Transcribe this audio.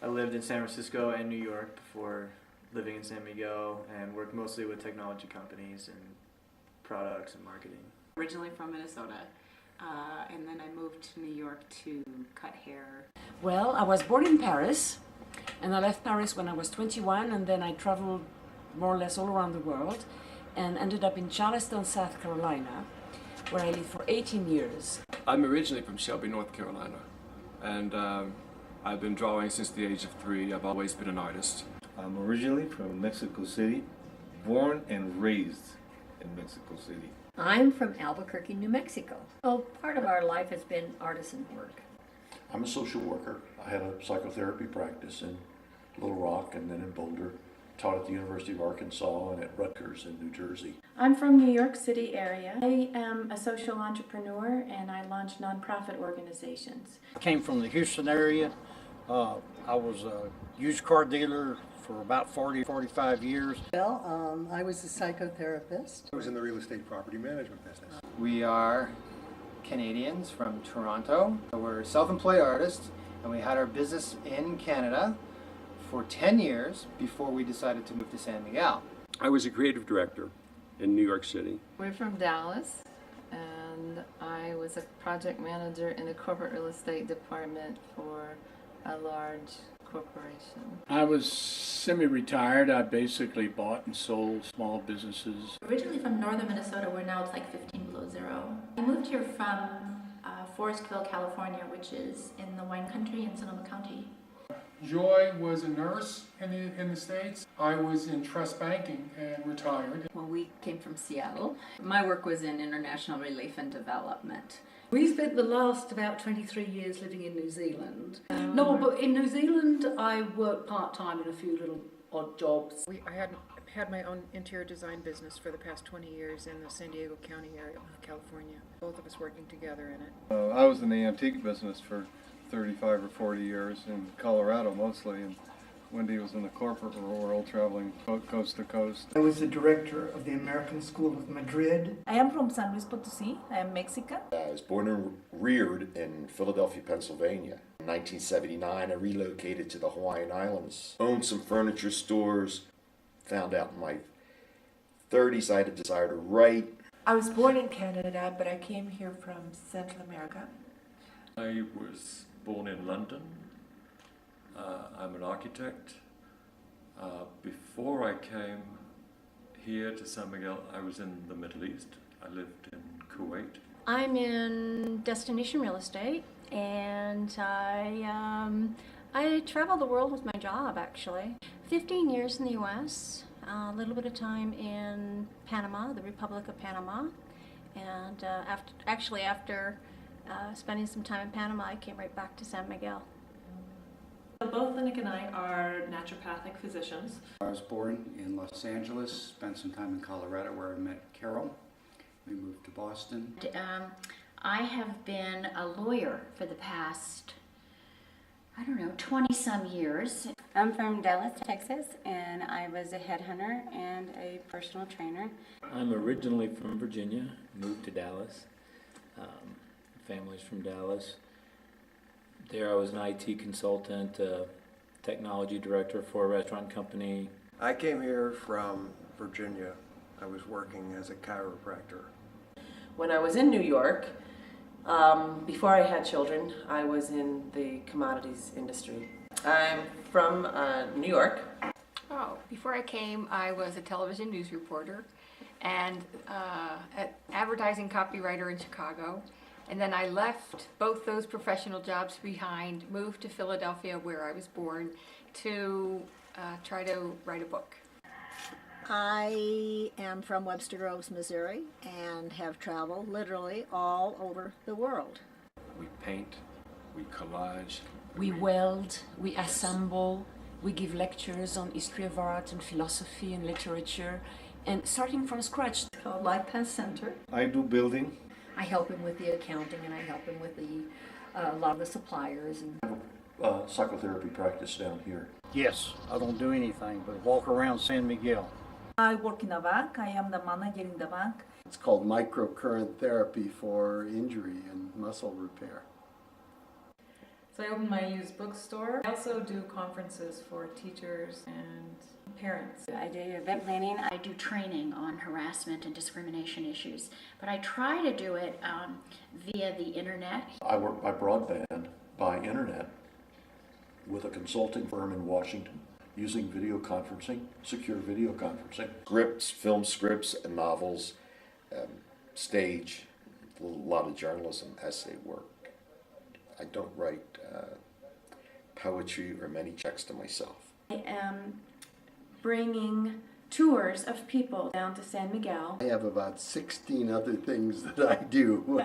I lived in San Francisco and New York before living in San Miguel, and worked mostly with technology companies and products and marketing. Originally from Minnesota, and then I moved to New York to cut hair. Well, I was born in Paris, and I left Paris when I was 21, and then I traveled more or less all around the world, and ended up in Charleston, South Carolina, where I lived for 18 years. I'm originally from Shelby, North Carolina, and I've been drawing since the age of 3. I've always been an artist. I'm originally from Mexico City, born and raised in Mexico City. I'm from Albuquerque, New Mexico. Oh, part of our life has been artisan work. I'm a social worker. I had a psychotherapy practice in Little Rock and then in Boulder. Taught at the University of Arkansas and at Rutgers in New Jersey. I'm from New York City area. I am a social entrepreneur and I launch nonprofit organizations. I came from the Houston area. I was a used car dealer for about 45 years. Well, I was a psychotherapist. I was in the real estate property management business. We are Canadians from Toronto. We're self-employed artists, and we had our business in Canada for 10 years before we decided to move to San Miguel. I was a creative director in New York City. We're from Dallas, and I was a project manager in the corporate real estate department for a large corporation. I was semi-retired. I basically bought and sold small businesses. Originally from northern Minnesota, where now it's like 15 below zero. I moved here from Forestville, California, which is in the wine country in Sonoma County. Joy was a nurse in the States. I was in trust banking and retired. Well, we came from Seattle. My work was in international relief and development. We spent the last about 23 years living in New Zealand. No, but in New Zealand I worked part-time in a few little odd jobs. I had my own interior design business for the past 20 years in the San Diego County area of California. Both of us working together in it. I was in the antique business for 35 or 40 years in Colorado mostly, and Wendy was in the corporate world traveling coast to coast. I was the director of the American School of Madrid. I am from San Luis Potosí. I am Mexican. I was born and reared in Philadelphia, Pennsylvania. In 1979, I relocated to the Hawaiian Islands, owned some furniture stores, found out in my 30s I had a desire to write. I was born in Canada, but I came here from Central America. I was born in London. I'm an architect. Before I came here to San Miguel, I was in the Middle East. I lived in Kuwait. I'm in destination real estate, and I travel the world with my job, actually. 15 years in the U.S., a little bit of time in Panama, the Republic of Panama, and after spending some time in Panama, I came right back to San Miguel. Both Nick and I are naturopathic physicians. I was born in Los Angeles, spent some time in Colorado where I met Carol. We moved to Boston. I have been a lawyer for the past, 20-some years. I'm from Dallas, Texas, and I was a headhunter and a personal trainer. I'm originally from Virginia, moved to Dallas. Family's from Dallas. There I was an IT consultant, technology director for a restaurant company. I came here from Virginia. I was working as a chiropractor. When I was in New York, before I had children, I was in the commodities industry. I'm from New York. Oh, before I came, I was a television news reporter and an advertising copywriter in Chicago. And then I left both those professional jobs behind, moved to Philadelphia where I was born to try to write a book. I am from Webster Groves, Missouri, and have traveled literally all over the world. We paint, we collage. We weld, we assemble, we give lectures on history of art and philosophy and literature, and starting from scratch. It's called Life Path Center. I do building. I help him with the accounting, and I help him with a lot of the suppliers. And I have a psychotherapy practice down here. Yes, I don't do anything but walk around San Miguel. I work in a bank. I am the manager in the bank. It's called microcurrent therapy for injury and muscle repair. So I opened my used bookstore. I also do conferences for teachers and parents. I do event planning. I do training on harassment and discrimination issues, but I try to do it via the internet. I work by broadband, by internet, with a consulting firm in Washington, using video conferencing, secure video conferencing. Scripts, film scripts, and novels, stage, a lot of journalism, essay work. I don't write poetry or many checks to myself. I am bringing tours of people down to San Miguel. I have about 16 other things that I do.